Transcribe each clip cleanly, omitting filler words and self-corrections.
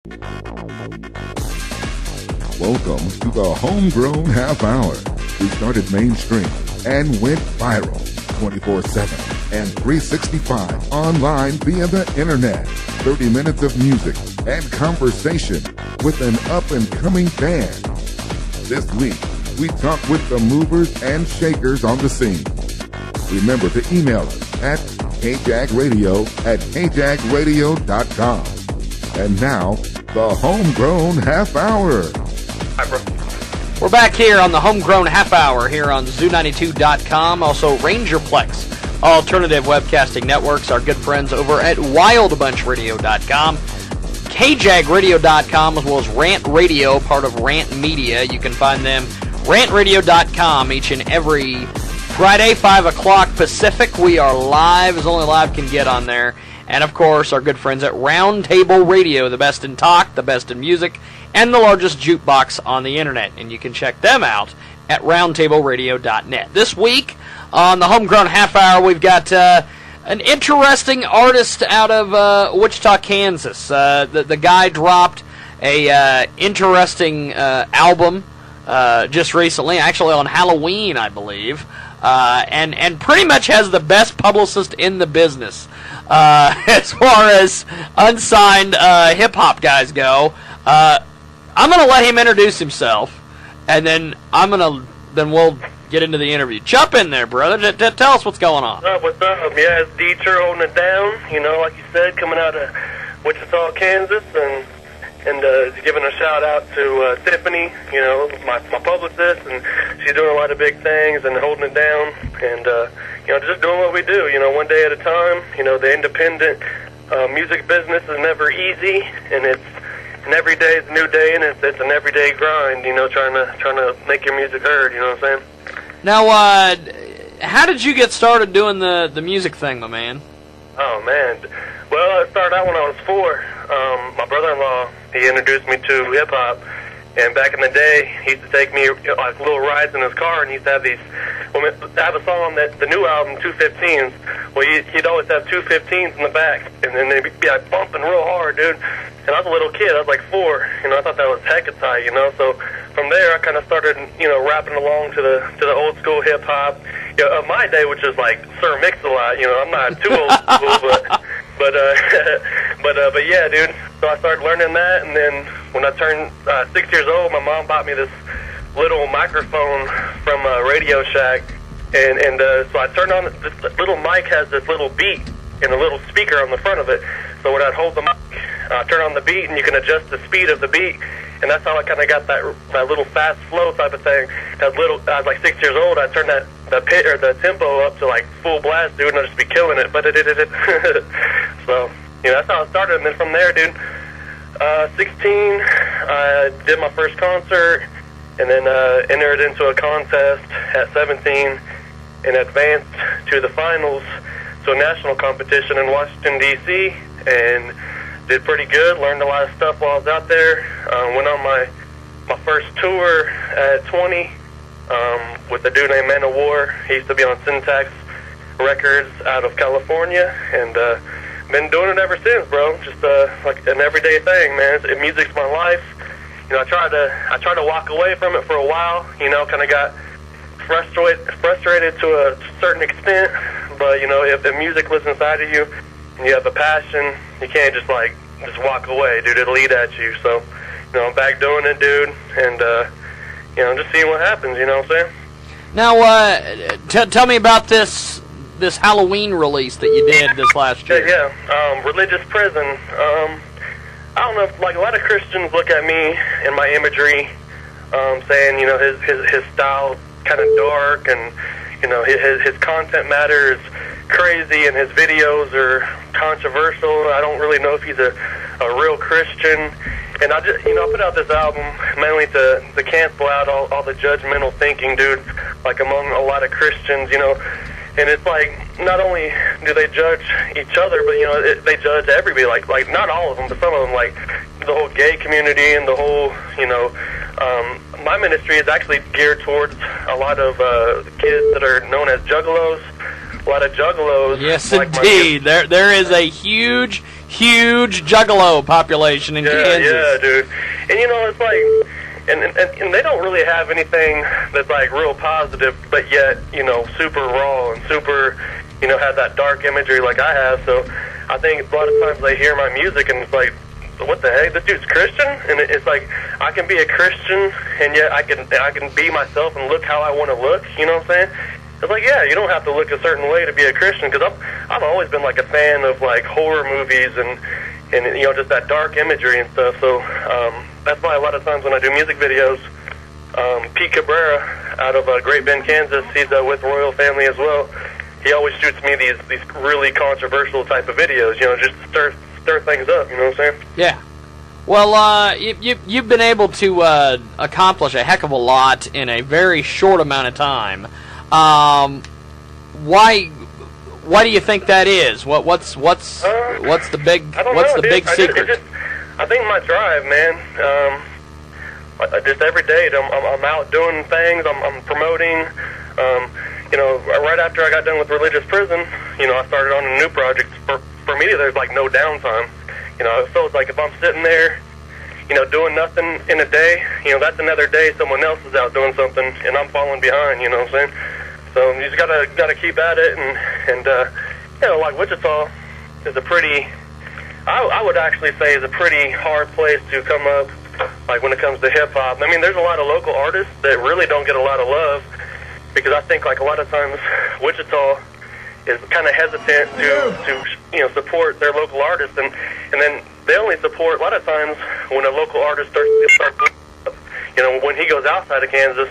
Welcome to the Homegrown Half Hour. We started mainstream and went viral 24/7 and 365 online via the internet. 30 minutes of music and conversation with an up-and-coming band. This week, we talk with the movers and shakers on the scene. Remember to email us at kjagradio@kjagradio.com. And now, the Homegrown Half Hour. Hi, bro. We're back here on the Homegrown Half Hour here on Zoo92.com, also Rangerplex, alternative webcasting networks, our good friends over at WildBunchRadio.com, KJagRadio.com, as well as Rant Radio, part of Rant Media. You can find them, RantRadio.com, each and every Friday, 5 o'clock Pacific. We are live, as only live can get on there. And, of course, our good friends at Roundtable Radio, the best in talk, the best in music, and the largest jukebox on the internet. And you can check them out at roundtableradio.net. This week on the Homegrown Half Hour, we've got an interesting artist out of Wichita, Kansas. The guy dropped a interesting album just recently, actually on Halloween, I believe, and pretty much has the best publicist in the business as far as unsigned hip-hop guys go. I'm going to let him introduce himself, and then we'll get into the interview. Jump in there, brother. Tell us what's going on. What's up? Yeah, it's Dieter holding it down. You know, like you said, coming out of Wichita, Kansas, and giving a shout out to Tiffany, you know, my publicist, and she's doing a lot of big things and holding it down, and you know, just doing what we do, you know, one day at a time. You know, the independent music business is never easy, and every day is a new day, and it's an everyday grind, you know, trying to make your music heard. You know what I'm saying? Now, how did you get started doing the music thing, my man? Oh man, well, I started out when I was 4. My brother-in-law, he introduced me to hip-hop, and back in the day, he used to take me like little rides in his car, and he used to have these. Well, I have a song on the new album, 215s. Well, he'd always have 215s in the back, and then they'd be like bumping real hard, dude. And I was a little kid, I was like 4, you know, I thought that was hecka tight, you know. So from there, I kind of started, you know, rapping along to the old school hip hop, you know, of my day, which is like Sir Mix-a-Lot. You know, I'm not too old school, but yeah, dude. So I started learning that, and then when I turned 6 years old, my mom bought me this little microphone from Radio Shack, and so I turned on this little mic, has this little beat and a little speaker on the front of it. So when I'd hold the mic, turn on the beat, and you can adjust the speed of the beat, and that's how I kind of got that little fast flow type of thing. I was like 6 years old. I turned the tempo up to like full blast, dude, and I'd just be killing it. But so, you know, that's how I started. And then from there, dude, 16, I did my first concert, and then entered into a contest at 17 and advanced to the finals to a national competition in Washington, D.C., and did pretty good, learned a lot of stuff while I was out there. Went on my first tour at 20 with a dude named Man of War. He used to be on Syntax Records out of California, and been doing it ever since, bro. Just like an everyday thing, man. Music's my life. You know, I tried to walk away from it for a while. You know, kind of got frustrated to a certain extent. But you know, if the music lives inside of you and you have a passion, you can't just walk away, dude. It'll eat at you. So, you know, I'm back doing it, dude, and you know, just seeing what happens. You know what I'm saying? Now, tell me about this Halloween release that you did this last year. Yeah. Religious Prison. I don't know if, like, a lot of Christians look at me and my imagery, saying, you know, his style kind of dark, and you know, his content matter is crazy, and his videos are controversial. I don't really know if he's a real Christian. And I just, you know, I put out this album mainly to cancel out all the judgmental thinking, dude, like among a lot of Christians, you know. And it's like, not only do they judge each other, but, you know, they judge everybody, like not all of them, but some of them, like the whole gay community and the whole, you know, my ministry is actually geared towards a lot of kids that are known as Juggalos, juggalos. Yes, like indeed. There is a huge juggalo population in Kansas. Yeah, dude. And you know, it's like, and they don't really have anything that's like real positive, but yet, you know, super raw and super, you know, have that dark imagery like I have. So I think a lot of times they hear my music and it's like, what the heck? This dude's Christian, and it's like I can be a Christian, and yet I can be myself and look how I want to look. You know what I'm saying? It's like, yeah, you don't have to look a certain way to be a Christian, because I've always been like a fan of like horror movies and you know, just that dark imagery and stuff. So that's why a lot of times when I do music videos, Pete Cabrera out of Great Bend, Kansas, he's with Royal Family as well. He always shoots me these really controversial type of videos, you know, just to stir things up. You know what I'm saying? Yeah. Well, you've been able to accomplish a heck of a lot in a very short amount of time. Why do you think that is? What's the big big secret? I think my drive, man. Just every day, I'm out doing things. I'm promoting. You know, right after I got done with religious prison, you know, I started on a new project. For me, there's like no downtime. You know, so it's like if I'm sitting there, you know, doing nothing in a day, you know, that's another day someone else is out doing something, and I'm falling behind. You know what I'm saying? So you just gotta keep at it, and you know, like Wichita is a pretty, I would actually say is a pretty hard place to come up, like when it comes to hip hop. I mean, there's a lot of local artists that really don't get a lot of love, because I think like a lot of times Wichita is kind of hesitant to you know, support their local artists, and then they only support a lot of times when a local artist starts, you know, when he goes outside of Kansas,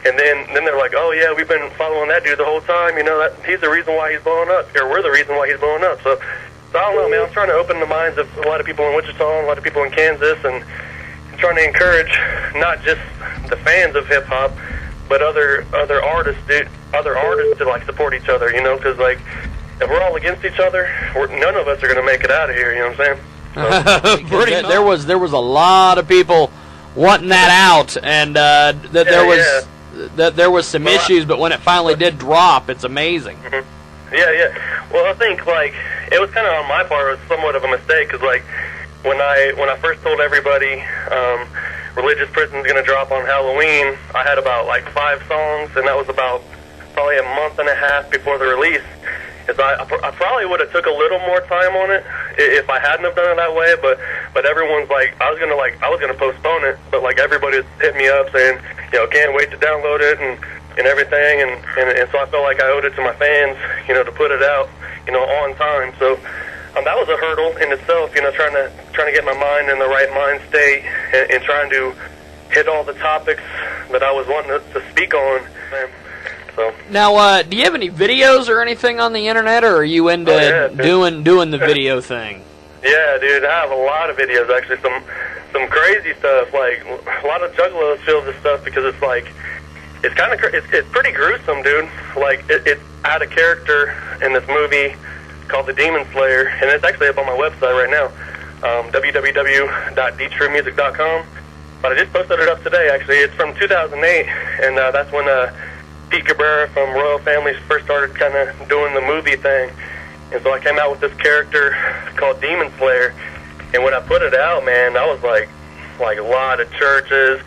and then they're like, oh yeah, we've been following that dude the whole time, you know, that he's the reason why he's blowing up, or we're the reason why he's blowing up. So I don't know, man. I'm trying to open the minds of a lot of people in Wichita and a lot of people in Kansas, and trying to encourage not just the fans of hip hop, but other artists to like support each other, you know, because like if we're all against each other, none of us are gonna make it out of here. You know what I'm saying? So, there was a lot of people wanting that out, and there was some issues, but when it finally did drop, it's amazing. Mm-hmm. Yeah. Well, I think like it was kind of on my part. It was somewhat of a mistake, because like when I first told everybody Religious Prison's gonna drop on Halloween, I had about like 5 songs, and that was about probably a month and a half before the release. I probably would have took a little more time on it if I hadn't have done it that way, but everyone's like, I was gonna postpone it, but like everybody's hit me up saying, you know, can't wait to download it and everything, and so I felt like I owed it to my fans, you know, to put it out, you know, on time. So that was a hurdle in itself, you know, trying to get my mind in the right mind state, and trying to hit all the topics that I was wanting to speak on. So now, do you have any videos or anything on the internet, or are you into doing the video thing? Yeah, dude, I have a lot of videos, actually. Some crazy stuff. Like a lot of Juggalos feel this stuff because it's like it's kind of it's pretty gruesome, dude. Like it's out of character in this movie called The Demon Slayer, and it's actually up on my website right now, www.dtruemusic.com. But I just posted it up today. Actually, it's from 2008, and that's when Pete Cabrera from Royal Family first started kind of doing the movie thing. And so I came out with this character called Demon Slayer, and when I put it out, man, I was like a lot of churches,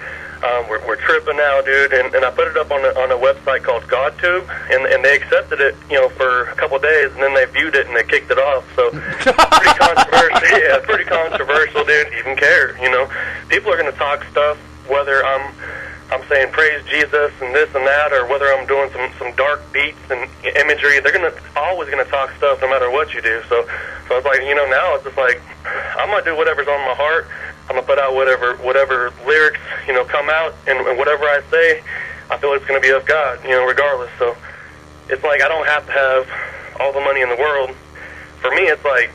we're tripping out, dude, and I put it up on a website called GodTube, and they accepted it, you know, for a couple of days, and then they viewed it and they kicked it off. So pretty controversial, yeah, pretty controversial, dude. Even care, you know, people are gonna talk stuff whether I'm saying praise Jesus and this and that, or whether I'm doing some dark beats and imagery. They're always gonna talk stuff no matter what you do. So I was like, you know, now it's just like I'm gonna do whatever's on my heart. I'm gonna put out whatever lyrics, you know, come out, and whatever I say, I feel it's gonna be of God, you know, regardless. So it's like I don't have to have all the money in the world. For me, it's like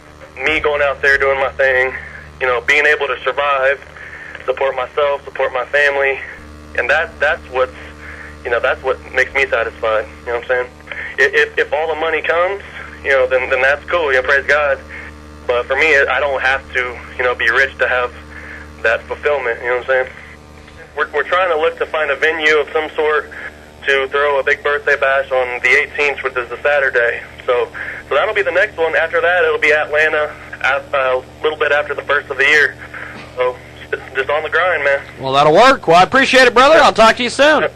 me going out there doing my thing, you know, being able to survive, support myself, support my family. And that's what makes me satisfied. You know what I'm saying? If all the money comes, you know, then that's cool. You know, praise God. But for me, I don't have to, you know, be rich to have that fulfillment. You know what I'm saying? We're trying to look to find a venue of some sort to throw a big birthday bash on the 18th, which is the Saturday. So that'll be the next one. After that, it'll be Atlanta a little bit after the first of the year. So just on the grind, man. Well, that'll work. Well, I appreciate it, brother. I'll talk to you soon. All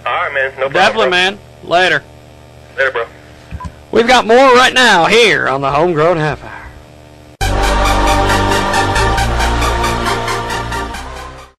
right, man. No problem, Definitely, bro. man. Later. Later, bro. We've got more right now here on the Homegrown Half Hour.